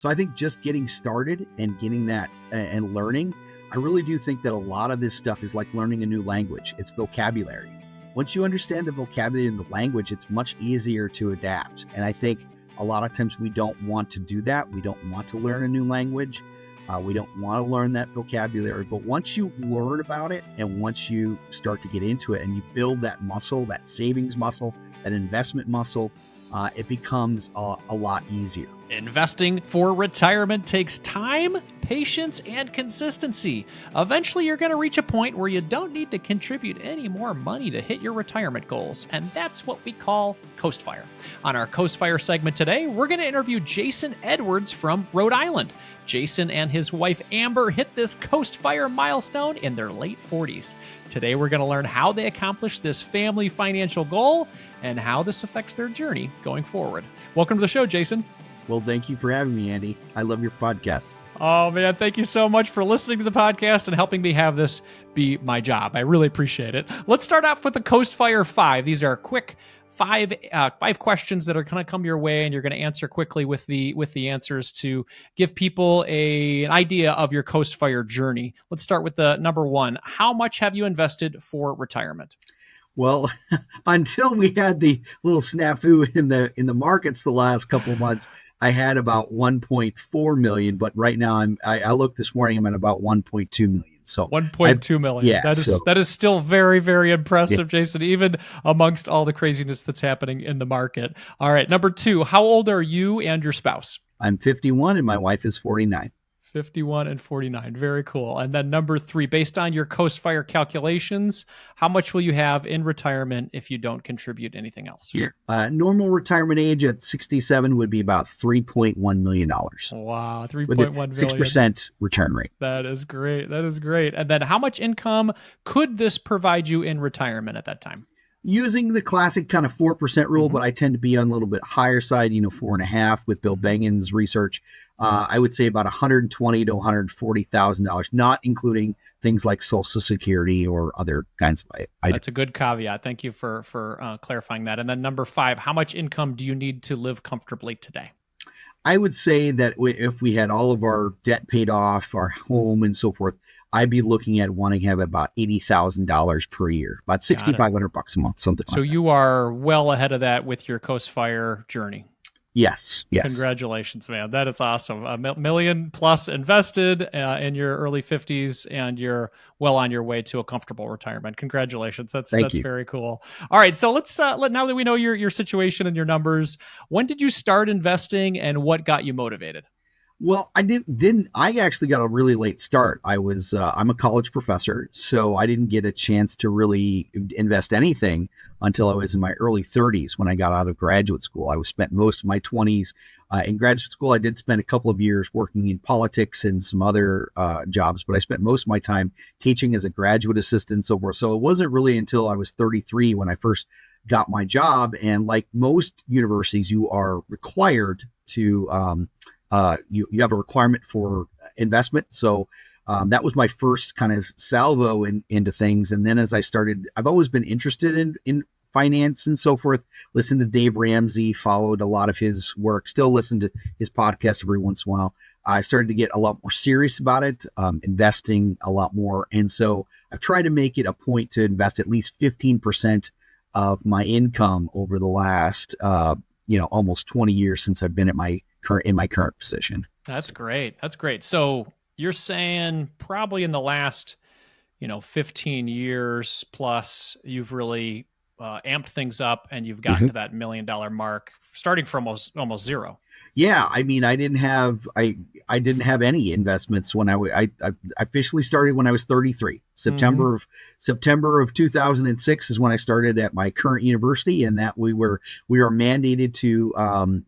So I think just getting started and getting that and learning, I really do think that a lot of this stuff is like learning a new language. It's vocabulary. Once you understand the vocabulary and the language, it's much easier to adapt. And I think a lot of times we don't want to do that. We don't want to learn a new language. We don't want to learn that vocabulary. But once you learn about it and once you start to get into it and you build that muscle, that savings muscle, that investment muscle, it becomes a lot easier. Investing for retirement takes time, patience, and consistency. Eventually, you're going to reach a point where you don't need to contribute any more money to hit your retirement goals, and that's what we call Coast Fire. On our Coast Fire segment today, we're going to interview Jason Edwards from Rhode Island. Jason and his wife Amber hit this Coast Fire milestone in their late 40s. Today, we're going to learn how they accomplished this family financial goal and how this affects their journey going forward. Welcome to the show, Jason. Well, thank you for having me, Andy. I love your podcast. Oh, man, thank you so much for listening to the podcast and helping me have this be my job. I really appreciate it. Let's start off with the Coast Fire 5. These are quick five questions that are going to come your way, and you're going to answer quickly with the answers to give people an idea of your Coast Fire journey. Let's start with the number one. How much have you invested for retirement? Well, until we had the little snafu in the markets the last couple of months, I had about 1.4 million, but right now I looked this morning, I'm at about 1.2 million. So 1.2 million. Yeah, that is still very, very impressive, yeah. Jason, even amongst all the craziness that's happening in the market. All right. Number two, how old are you and your spouse? I'm 51 and my wife is 49. 51 and 49. Very cool. And then number three, based on your Coast Fire calculations, how much will you have in retirement if you don't contribute anything else? Yeah. Normal retirement age at 67 would be about $3.1 million. Wow. 3.1 million. 6% return rate. That is great. That is great. And then how much income could this provide you in retirement at that time? Using the classic kind of 4% rule, but I tend to be on a little bit higher side, 4.5 with Bill Bengen's research. I would say about $120,000 to $140,000, not including things like Social Security or other kinds of items. That's a good caveat. Thank you for clarifying that. And then number five, how much income do you need to live comfortably today? I would say that if we had all of our debt paid off, our home and so forth, I'd be looking at wanting to have about $80,000 per year, about $6,500 a month, something like that. So you are well ahead of that with your Coast Fire journey. Yes. Congratulations, man. That is awesome. $1 million plus invested in your early 50s, and you're well on your way to a comfortable retirement. Congratulations. That's very cool. All right. So let's now that we know your situation and your numbers, when did you start investing and what got you motivated? Well, I actually got a really late start. I'm a college professor, so I didn't get a chance to really invest anything until I was in my early 30s when I got out of graduate school. I spent most of my 20s in graduate school. I did spend a couple of years working in politics and some other jobs, but I spent most of my time teaching as a graduate assistant and so forth. So it wasn't really until I was 33 when I first got my job. And like most universities, you are required to you have a requirement for investment. So that was my first kind of salvo into things. And then as I started, I've always been interested in finance and so forth, listened to Dave Ramsey, followed a lot of his work, still listen to his podcast every once in a while. I started to get a lot more serious about it, investing a lot more. And so I've tried to make it a point to invest at least 15% of my income over the last, almost 20 years since I've been at my current position. That's great. So you're saying probably in the last, 15 years plus, you've really amped things up and you've gotten to that $1 million mark, starting from almost zero. Yeah, I mean, I didn't have any investments when I officially started when I was 33. September of 2006 is when I started at my current university, and that we are mandated to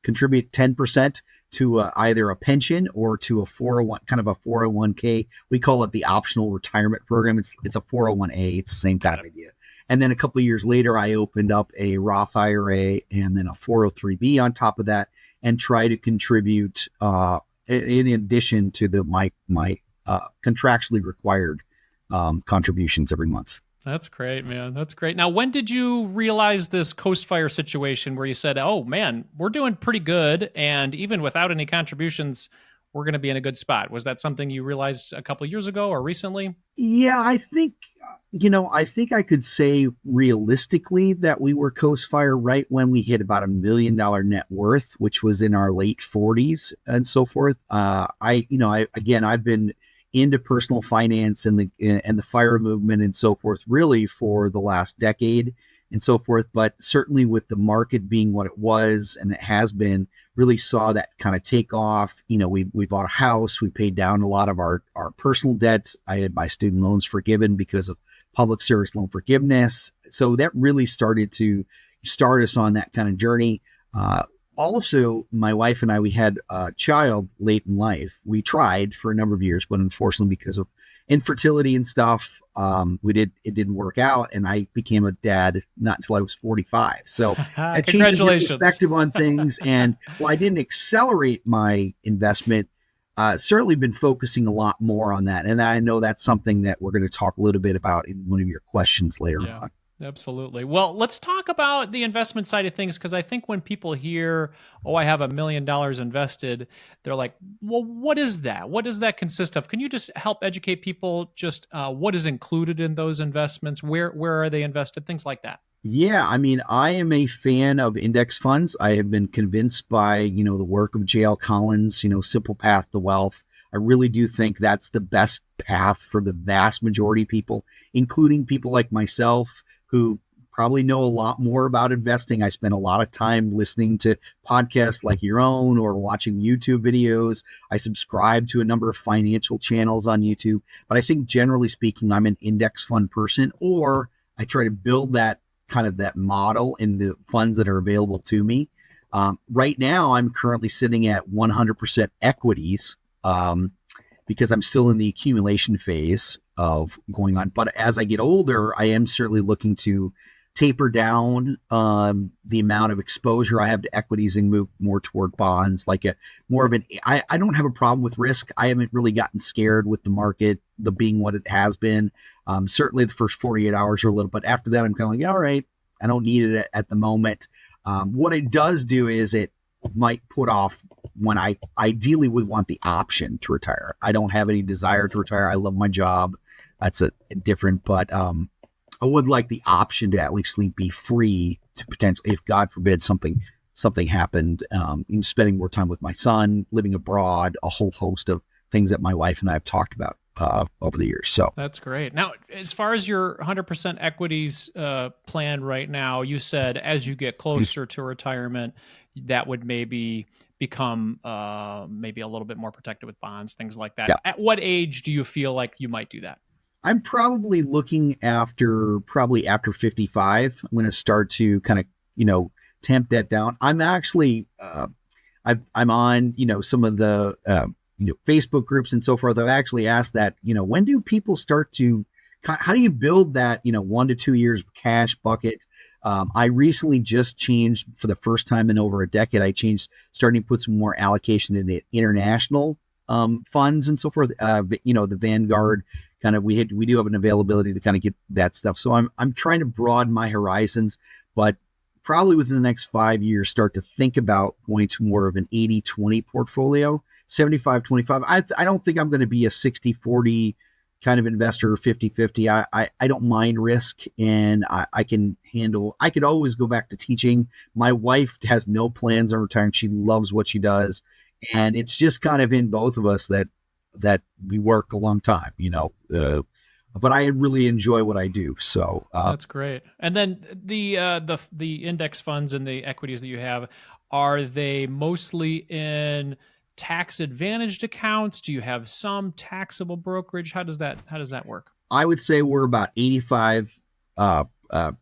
contribute 10% to either a pension or to a 401k. We call it the optional retirement program. It's a 401a. It's the same kind of idea. And then a couple of years later, I opened up a Roth IRA and then a 403b on top of that, and try to contribute in addition to my contractually required contributions every month. That's great, man. That's great. Now, when did you realize this Coast Fire situation where you said, "Oh man, we're doing pretty good, and even without any contributions, we're going to be in a good spot"? Was that something you realized a couple years ago or recently? Yeah, I think, I think I could say realistically that we were Coast Fire right when we hit about $1 million net worth, which was in our late 40s and so forth. I've been into personal finance and the fire movement and so forth really for the last decade and so forth. But certainly with the market being what it was and it has been, really saw that kind of take off. We bought a house, we paid down a lot of our personal debt. I had my student loans forgiven because of public service loan forgiveness. So that really started to start us on that kind of journey. Also, my wife and I, we had a child late in life. We tried for a number of years, but unfortunately, because of infertility and stuff, it didn't work out, and I became a dad not until I was 45. So that changes your Congratulations. perspective on things. And while I didn't accelerate my investment, certainly been focusing a lot more on that. And I know that's something that we're going to talk a little bit about in one of your questions later Yeah. on. Absolutely. Well, let's talk about the investment side of things, because I think when people hear, "Oh, I have $1 million invested," they're like, "Well, what is that? What does that consist of?" Can you just help educate people just what is included in those investments? Where are they invested? Things like that. Yeah, I mean, I am a fan of index funds. I have been convinced by, the work of J.L. Collins, Simple Path to Wealth. I really do think that's the best path for the vast majority of people, including people like myself who probably know a lot more about investing. I spend a lot of time listening to podcasts like your own or watching YouTube videos. I subscribe to a number of financial channels on YouTube. But I think generally speaking, I'm an index fund person, or I try to build that kind of that model in the funds that are available to me. Right now, I'm currently sitting at 100% equities because I'm still in the accumulation phase of going on. But as I get older, I am certainly looking to taper down the amount of exposure I have to equities and move more toward bonds, like I don't have a problem with risk. I haven't really gotten scared with the market, the being what it has been. Certainly the first 48 hours or a little, but after that, I'm kind of like, all right, I don't need it at the moment. What it does do is it might put off when I ideally would want the option to retire. I don't have any desire to retire. I love my job. That's a different, but I would like the option to at least be free to potentially, if God forbid something happened, spending more time with my son, living abroad, a whole host of things that my wife and I have talked about over the years. So That's great. Now, as far as your 100% equities plan right now, you said as you get closer to retirement, that would maybe become maybe a little bit more protected with bonds, things like that. Yeah. At what age do you feel like you might do that? I'm probably looking after 55. I'm going to start to kind of, tamp that down. I'm actually, I'm on, some of the, Facebook groups and so forth. I've actually asked that, when do people start to, how do you build that, 1 to 2 years of cash bucket? I recently just changed for the first time in over a decade. Starting to put some more allocation in the international funds and so forth. The Vanguard kind of, we do have an availability to kind of get that stuff. So I'm trying to broaden my horizons, but probably within the next 5 years, start to think about going to more of an 80-20 portfolio, 75-25. I don't think I'm going to be a 60-40 kind of investor, 50-50. I don't mind risk, and I can handle, I could always go back to teaching. My wife has no plans on retiring. She loves what she does. And it's just kind of in both of us that we work a long time, but I really enjoy what I do. So that's great. And then the index funds and the equities that you have, are they mostly in tax advantaged accounts? Do you have some taxable brokerage? How does that work? I would say we're about 85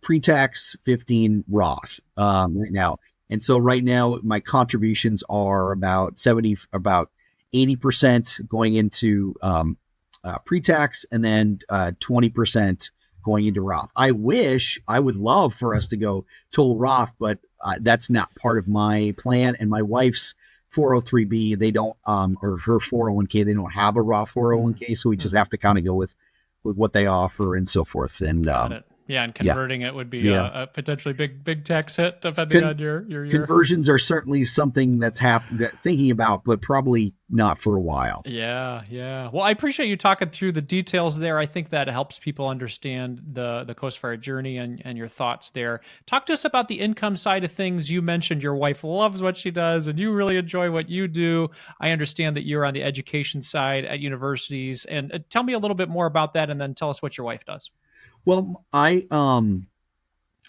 pre-tax, 15 Roth right now. And so right now my contributions are about 80% going into pre-tax, and then 20% going into Roth. I would love for us to go total Roth, but that's not part of my plan. And my wife's 403b, they don't, or her 401k, they don't have a Roth 401k, so we just have to kind of go with with what they offer and so forth. And Got it. Yeah, and yeah, converting it would be yeah. a potentially big tax hit depending on your year. Conversions are certainly something that's thinking about, but probably not for a while. Yeah, yeah. Well, I appreciate you talking through the details there. I think that helps people understand the Coast Fire journey and your thoughts there. Talk to us about the income side of things. You mentioned your wife loves what she does and you really enjoy what you do. I understand that you're on the education side at universities. And tell me a little bit more about that and then tell us what your wife does. Well, I'm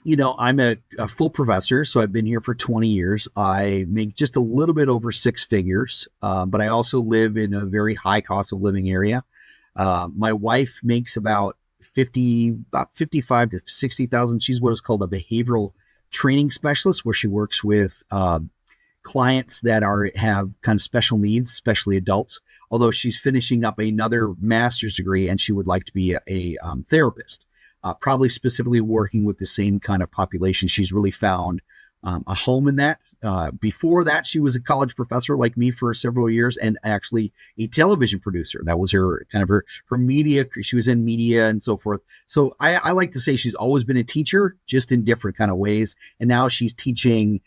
a full professor, so I've been here for 20 years. I make just a little bit over six figures, but I also live in a very high cost of living area. My wife makes about 55 to 60,000. She's what is called a behavioral training specialist, where she works with clients that have kind of special needs, especially adults. Although she's finishing up another master's degree, and she would like to be a therapist. Probably specifically working with the same kind of population. She's really found a home in that. Before that, she was a college professor like me for several years, and actually a television producer. That was her media. She was in media and so forth. So I like to say she's always been a teacher, just in different kind of ways. And now she's teaching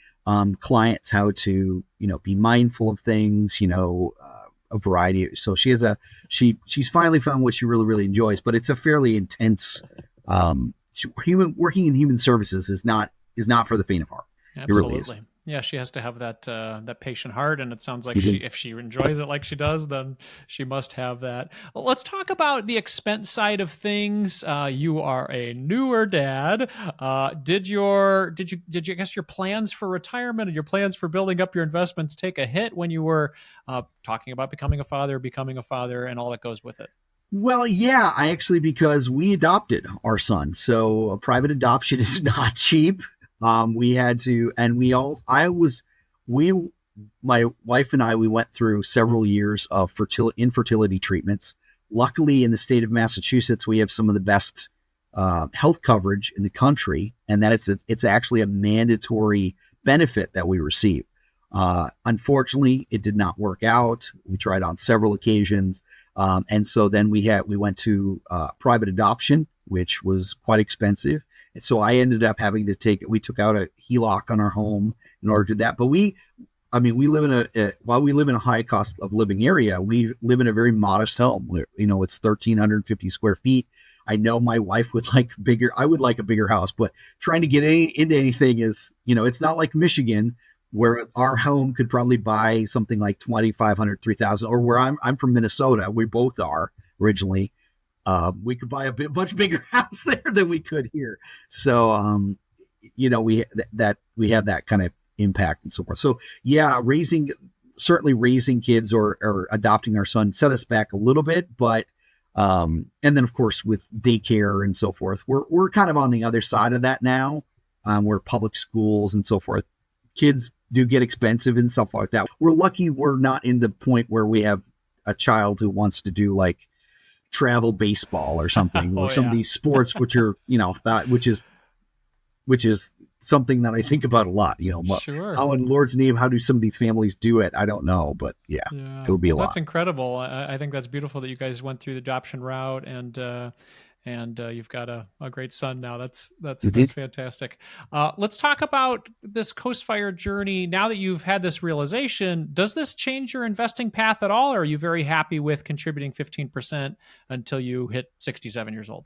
clients how to, be mindful of things, a variety. So she's finally found what she really, really enjoys, but it's a fairly intense working in human services is not for the faint of heart. Absolutely. It really is. Yeah, she has to have that patient heart, and it sounds like if she enjoys it like she does, then she must have that. Well, let's talk about the expense side of things. You are a newer dad. Did you guess your plans for retirement and your plans for building up your investments take a hit when you were talking about becoming a father, and all that goes with it? Well, yeah, because we adopted our son. So a private adoption is not cheap. We had to, and my wife and I, we went through several years of infertility treatments. Luckily, in the state of Massachusetts, we have some of the best health coverage in the country, and that it's actually a mandatory benefit that we receive. Unfortunately, it did not work out. We tried on several occasions. And so then we went to private adoption, which was quite expensive. And so I ended up having to we took out a HELOC on our home in order to do that. But we live while we live in a high cost of living area, we live in a very modest home where, it's 1,350 square feet. I know my wife would like bigger. I would like a bigger house, but trying to get into anything is, it's not like Michigan, where our home could probably buy something like 2,500, 3,000, or where I'm from Minnesota, we both are originally. We could buy much bigger house there than we could here. So, we have that kind of impact and so forth. So yeah, raising kids or adopting our son set us back a little bit, but, and then of course with daycare and so forth, we're kind of on the other side of that now, where public schools and so forth, kids do get expensive and stuff like that. We're lucky we're not in the point where we have a child who wants to do like travel baseball or something, or some of these sports, which are, which is something that I think about a lot, Sure. How in Lord's name, how do some of these families do it? I don't know, but yeah. It would be a lot. That's incredible. I think that's beautiful that you guys went through the adoption route and you've got a great son now. That's fantastic. Let's talk about this Coast Fire journey. Now that you've had this realization, does this change your investing path at all? Or are you very happy with contributing 15% until you hit 67 years old?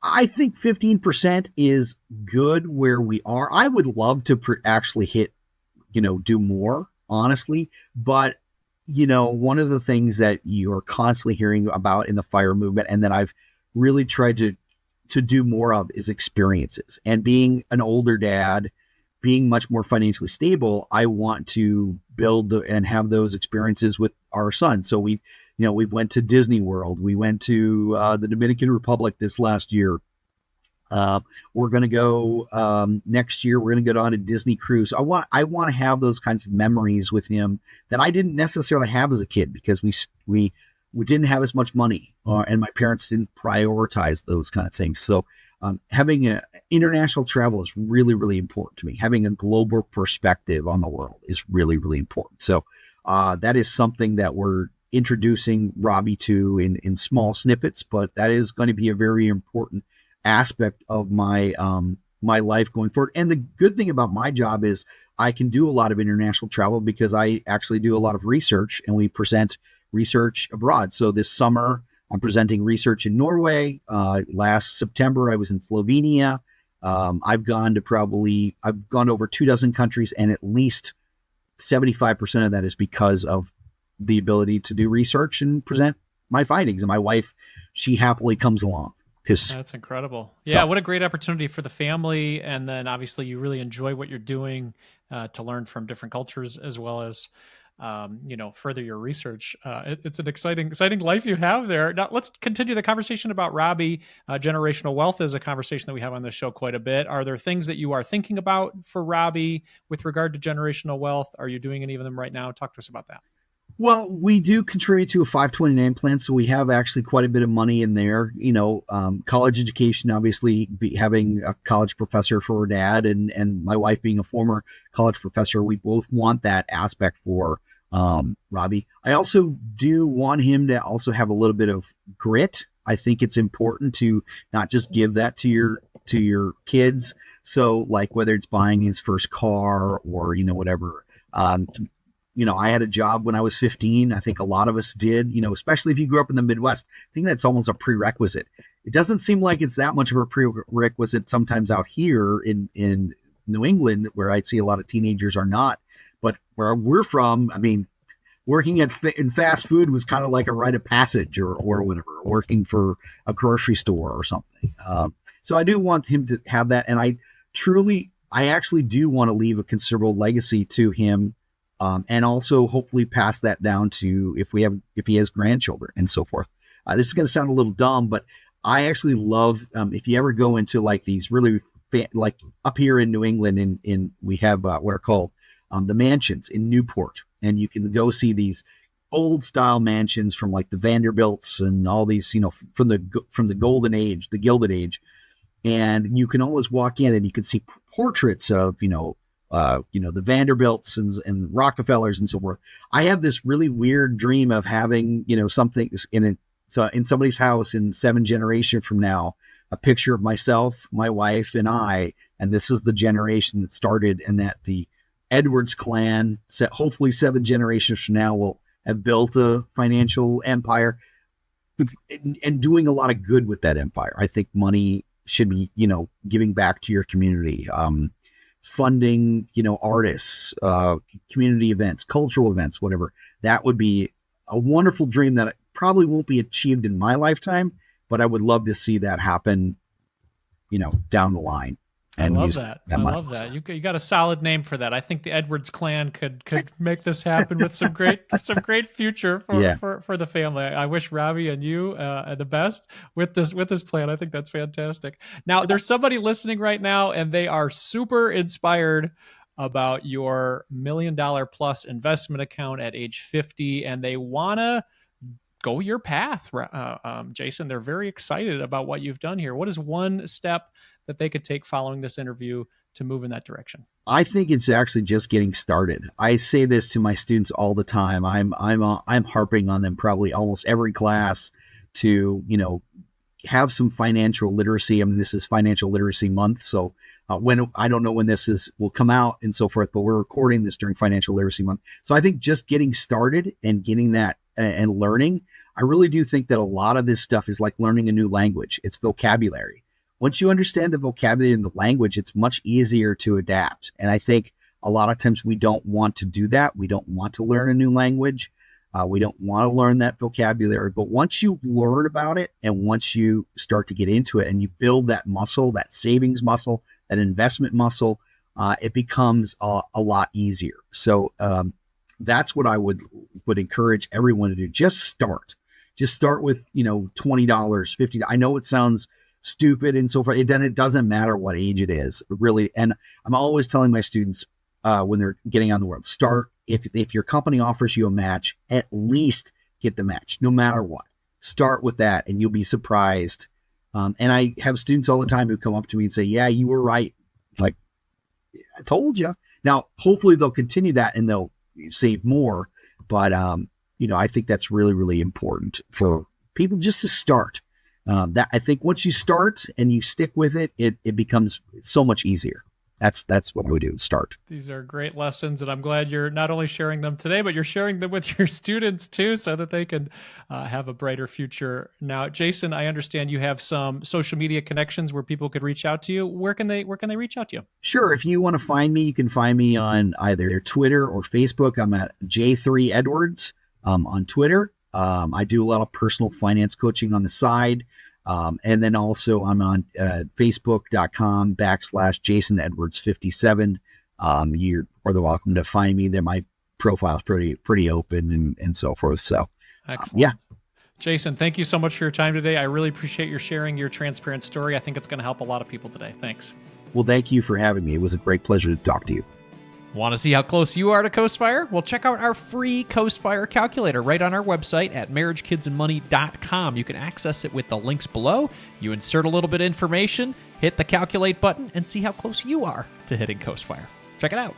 I think 15% is good where we are. I would love to actually hit, do more, honestly. But, one of the things that you're constantly hearing about in the fire movement, and that I've really tried to do more of, is experiences. And being an older dad, being much more financially stable, I want to build and have those experiences with our son. So we went to Disney World. We went to the Dominican Republic this last year. We're going to go next year. We're going to go on a Disney cruise. I want to have those kinds of memories with him that I didn't necessarily have as a kid, because we didn't have as much money, and my parents didn't prioritize those kind of things. So having international travel is really, really important to me. Having a global perspective on the world is really, really important. So that is something that we're introducing Robbie to in small snippets, but that is going to be a very important aspect of my life going forward. And the good thing about my job is I can do a lot of international travel because I actually do a lot of research, and we present research abroad. So this summer, I'm presenting research in Norway. Last September, I was in Slovenia. I've gone to over 24 countries, and at least 75% of that is because of the ability to do research and present my findings. And my wife, she happily comes along. That's incredible. Yeah, what a great opportunity for the family. And then obviously you really enjoy what you're doing to learn from different cultures, as well as further your research. It's an exciting life you have there. Now let's continue the conversation about Robbie. Generational wealth is a conversation that we have on this show quite a bit. Are there things that you are thinking about for Robbie with regard to generational wealth? Are you doing any of them right now? Talk to us about that. Well, we do contribute to a 529 plan, so we have actually quite a bit of money in there. College education, obviously, having a college professor for a dad, and my wife being a former college professor, we both want that aspect for Robbie. I also do want him to also have a little bit of grit. I think it's important to not just give that to your kids. So, like whether it's buying his first car or whatever. I had a job when I was 15. I think a lot of us did, especially if you grew up in the Midwest. I think that's almost a prerequisite. It doesn't seem like it's that much of a prerequisite sometimes out here in New England, where I'd see a lot of teenagers are not. But where we're from, I mean, working in fast food was kind of like a rite of passage or whatever, working for a grocery store or something. So I do want him to have that. And I actually do want to leave a considerable legacy to him. And also hopefully pass that down to if he has grandchildren and so forth. This is going to sound a little dumb, but I actually love if you ever go into like these really like up here in New England, we have what are called the mansions in Newport, and you can go see these old style mansions from like the Vanderbilts and all these from the golden age, the Gilded Age, and you can always walk in and you can see portraits of the Vanderbilts and Rockefellers and so forth. I have this really weird dream of having, something in somebody's house in 7 generations from now, a picture of myself, my wife, and I, and this is the generation that started, and that the Edwards clan, hopefully 7 generations from now, will have built a financial empire and doing a lot of good with that empire. I think money should be, giving back to your community. Funding, artists, community events, cultural events, whatever. That would be a wonderful dream that probably won't be achieved in my lifetime, but I would love to see that happen, down the line. And I love that. I love that. You got a solid name for that. I think the Edwards clan could make this happen with some great future for the family. I wish Robbie and you the best with this plan. I think that's fantastic. Now, there's somebody listening right now, and they are super inspired about your $1 million plus investment account at age 50, and they wanna go your path, Jason. They're very excited about what you've done here. What is one step that they could take following this interview to move in that direction? I think it's actually just getting started. I say this to my students all the time. I'm harping on them probably almost every class to, have some financial literacy. I mean, this is Financial Literacy Month, so when I don't know when will come out and so forth, but we're recording this during Financial Literacy Month. So I think just getting started and getting that and learning, I really do think that a lot of this stuff is like learning a new language. It's vocabulary. Once you understand the vocabulary and the language, it's much easier to adapt. And I think a lot of times we don't want to do that. We don't want to learn a new language. We don't want to learn that vocabulary. But once you learn about it and once you start to get into it and you build that muscle, that savings muscle, that investment muscle, it becomes a lot easier. So that's what I would encourage everyone to do. Just start. Just start with, $20, $50. I know it sounds stupid and so forth. It doesn't matter what age it is, really. And I'm always telling my students when they're getting on the world, start. If your company offers you a match, at least get the match, no matter what. Start with that, and you'll be surprised. And I have students all the time who come up to me and say, "Yeah, you were right. Like, I told you." Now, hopefully, they'll continue that and they'll save more. But I think that's really, really important for people just to start. That I think once you start and you stick with it, it becomes so much easier. That's what I would do. Start. These are great lessons, and I'm glad you're not only sharing them today, but you're sharing them with your students too, so that they can have a brighter future. Now, Jason, I understand you have some social media connections where people could reach out to you. Where can they reach out to you? Sure. If you want to find me, you can find me on either Twitter or Facebook. I'm at J3 Edwards on Twitter. I do a lot of personal finance coaching on the side. And then also I'm on facebook.com/Jason Edwards 57. You're more than welcome to find me there. My profile is pretty open and so forth. So, Excellent. Yeah. Jason, thank you so much for your time today. I really appreciate your sharing your transparent story. I think it's going to help a lot of people today. Thanks. Well, thank you for having me. It was a great pleasure to talk to you. Want to see how close you are to Coastfire? Well, check out our free Coastfire calculator right on our website at marriagekidsandmoney.com. You can access it with the links below. You insert a little bit of information, hit the calculate button, and see how close you are to hitting Coastfire. Check it out.